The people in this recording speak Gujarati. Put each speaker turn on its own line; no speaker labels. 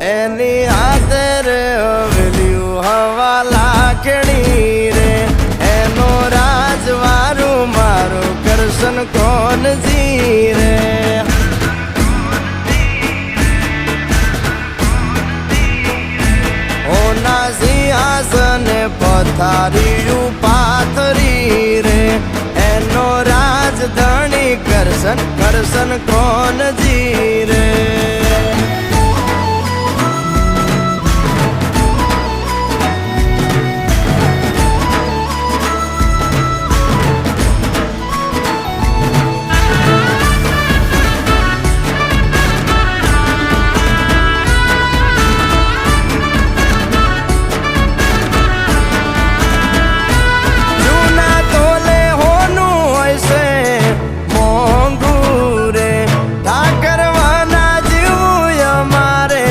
એની હાથે રે હવેલ્યું હવા લાખણી રે એનો રાજવારું મારું કરશન કોણ જી રે ઓના સિંહાસને પથારીયું પાથરી રે એનો રાજધણી કરશન કરશન